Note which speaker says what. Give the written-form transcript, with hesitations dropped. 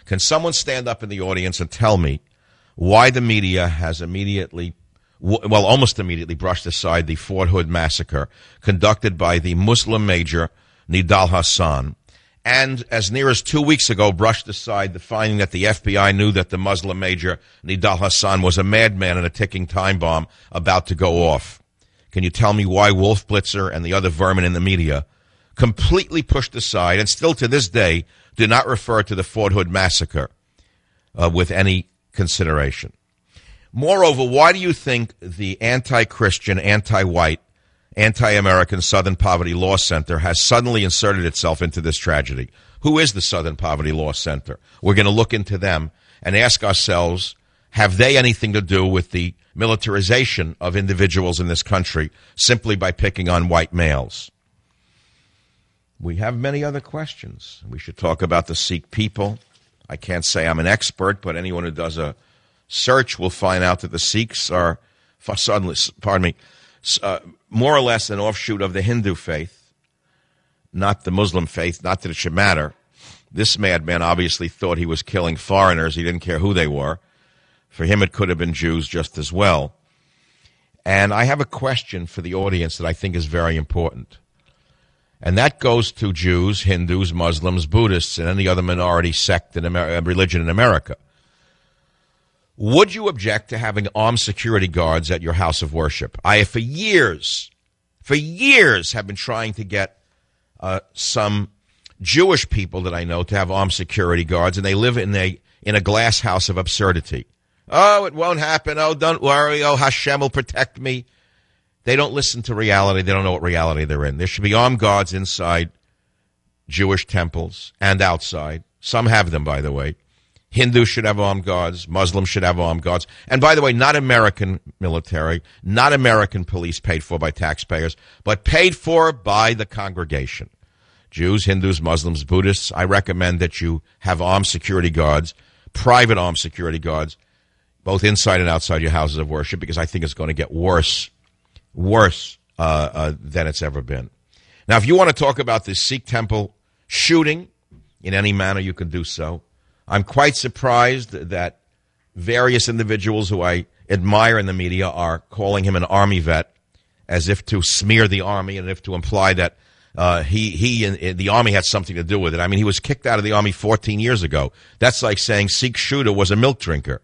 Speaker 1: Can someone stand up in the audience and tell me why the media has almost immediately brushed aside the Fort Hood massacre conducted by the Muslim major Nidal Hassan, and as near as 2 weeks ago brushed aside the finding that the FBI knew that the Muslim major Nidal Hassan was a madman and a ticking time bomb about to go off? Can you tell me why Wolf Blitzer and the other vermin in the media completely pushed aside and still to this day do not refer to the Fort Hood massacre with any consideration? Moreover, why do you think the anti-Christian, anti-white, anti-American Southern Poverty Law Center has suddenly inserted itself into this tragedy? Who is the Southern Poverty Law Center? We're going to look into them and ask ourselves, have they anything to do with the militarization of individuals in this country simply by picking on white males? We have many other questions. We should talk about the Sikh people. I can't say I'm an expert, but anyone who does a search will find out that the Sikhs are more or less an offshoot of the Hindu faith, not the Muslim faith, not that it should matter. This madman obviously thought he was killing foreigners. He didn't care who they were. For him, it could have been Jews just as well. And I have a question for the audience that I think is very important. And that goes to Jews, Hindus, Muslims, Buddhists, and any other minority sect and religion in America. Would you object to having armed security guards at your house of worship? I have for years have been trying to get some Jewish people that I know to have armed security guards, and they live in a glass house of absurdity. Oh, it won't happen. Oh, don't worry. Oh, Hashem will protect me. They don't listen to reality. They don't know what reality they're in. There should be armed guards inside Jewish temples and outside. Some have them, by the way. Hindus should have armed guards. Muslims should have armed guards. And by the way, not American military, not American police paid for by taxpayers, but paid for by the congregation. Jews, Hindus, Muslims, Buddhists, I recommend that you have armed security guards, private armed security guards, both inside and outside your houses of worship, because I think it's going to get worse than it's ever been. Now, if you want to talk about the Sikh temple shooting in any manner, you can do so. I'm quite surprised that various individuals who I admire in the media are calling him an army vet, as if to smear the army and if to imply that he and the army had something to do with it. I mean, he was kicked out of the army 14 years ago. That's like saying Sikh shooter was a milk drinker.